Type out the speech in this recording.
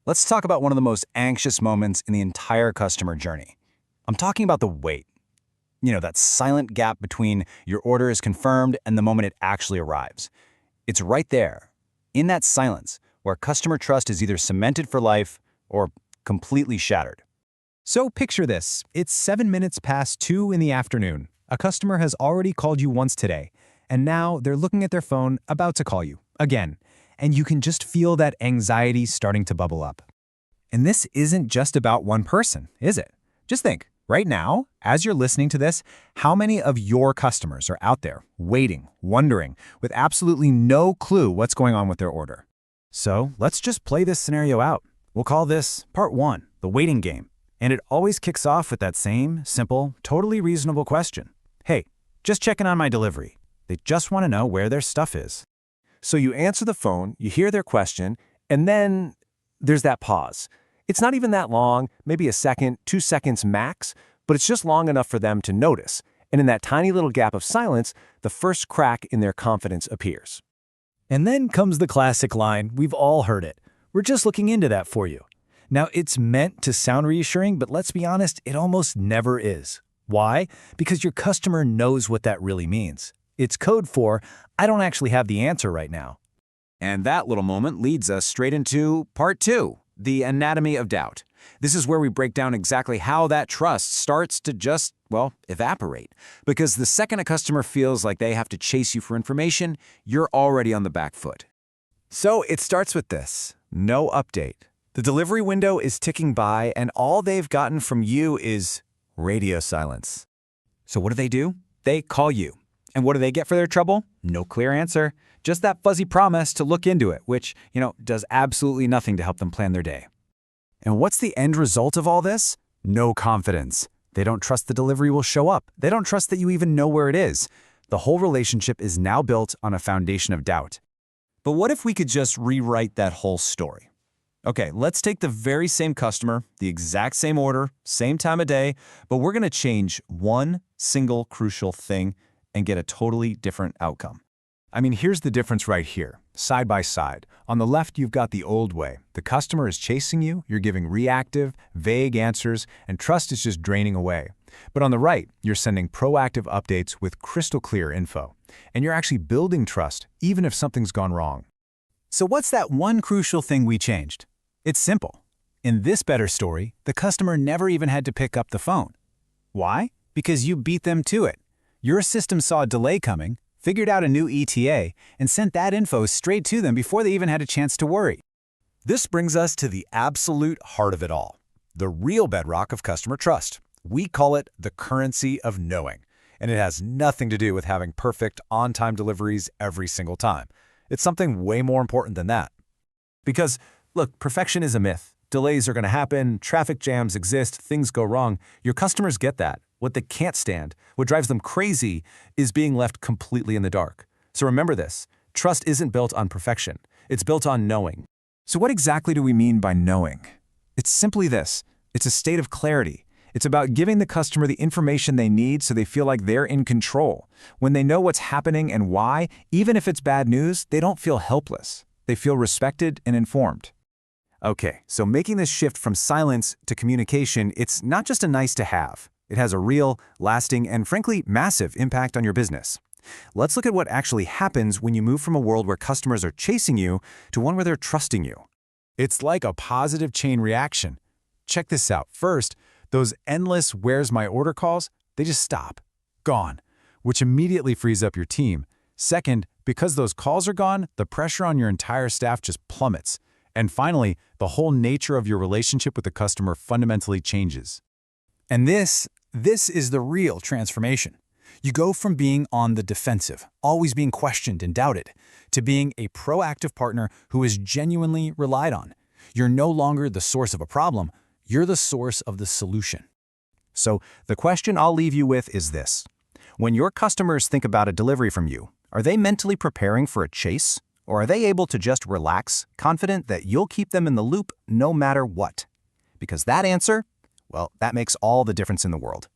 Let's talk about one of the most anxious moments in the entire customer journey. I'm talking about the wait. That silent gap between your order is confirmed and the moment it actually arrives. It's right there, in that silence, where customer trust is either cemented for life or completely shattered. So picture this. It's 7 minutes past 2 in the afternoon. A customer has already called you once today, and now they're looking at their phone, about to call you, again. And you can just feel that anxiety starting to bubble up. And this isn't just about one person, is it? Just think, right now, as you're listening to this, how many of your customers are out there, waiting, wondering, with absolutely no clue what's going on with their order? So let's just play this scenario out. We'll call this Part 1, the waiting game. And it always kicks off with that same, simple, totally reasonable question. Hey, just checking on my delivery. They just want to know where their stuff is. So you answer the phone, you hear their question, and then there's that pause. It's not even that long, maybe a second, 2 seconds max, but it's just long enough for them to notice. And in that tiny little gap of silence, the first crack in their confidence appears. And then comes the classic line, we've all heard it. We're just looking into that for you. Now, it's meant to sound reassuring, but let's be honest, it almost never is. Why? Because your customer knows what that really means. It's code for, I don't actually have the answer right now. And that little moment leads us straight into Part 2, the anatomy of doubt. This is where we break down exactly how that trust starts to just, evaporate. Because the second a customer feels like they have to chase you for information, you're already on the back foot. So it starts with this: no update. The delivery window is ticking by, and all they've gotten from you is radio silence. So what do? They call you. And what do they get for their trouble? No clear answer. Just that fuzzy promise to look into it, which, does absolutely nothing to help them plan their day. And what's the end result of all this? No confidence. They don't trust the delivery will show up. They don't trust that you even know where it is. The whole relationship is now built on a foundation of doubt. But what if we could just rewrite that whole story? Okay, let's take the very same customer, the exact same order, same time of day, but we're going to change one single crucial thing and get a totally different outcome. I mean, here's the difference right here, side by side. On the left, you've got the old way. The customer is chasing you, you're giving reactive, vague answers, and trust is just draining away. But on the right, you're sending proactive updates with crystal clear info. And you're actually building trust, even if something's gone wrong. So what's that one crucial thing we changed? It's simple. In this better story, the customer never even had to pick up the phone. Why? Because you beat them to it. Your system saw a delay coming, figured out a new ETA, and sent that info straight to them before they even had a chance to worry. This brings us to the absolute heart of it all, the real bedrock of customer trust. We call it the currency of knowing, and it has nothing to do with having perfect on-time deliveries every single time. It's something way more important than that. Because, look, perfection is a myth. Delays are going to happen, traffic jams exist, things go wrong. Your customers get that. What they can't stand, what drives them crazy, is being left completely in the dark. So remember this, trust isn't built on perfection. It's built on knowing. So what exactly do we mean by knowing? It's simply this. It's a state of clarity. It's about giving the customer the information they need so they feel like they're in control. When they know what's happening and why, even if it's bad news, they don't feel helpless. They feel respected and informed. Okay, so making this shift from silence to communication, it's not just a nice to have. It has a real, lasting, and frankly, massive impact on your business. Let's look at what actually happens when you move from a world where customers are chasing you to one where they're trusting you. It's like a positive chain reaction. Check this out. First, those endless "where's my order" calls, they just stop. Gone. Which immediately frees up your team. Second, because those calls are gone, the pressure on your entire staff just plummets. And finally, the whole nature of your relationship with the customer fundamentally changes. And this is the real transformation. You go from being on the defensive, always being questioned and doubted, to being a proactive partner who is genuinely relied on. You're no longer the source of a problem, you're the source of the solution. So the question I'll leave you with is this. When your customers think about a delivery from you, are they mentally preparing for a chase? Or are they able to just relax, confident that you'll keep them in the loop no matter what? Because that answer, that makes all the difference in the world.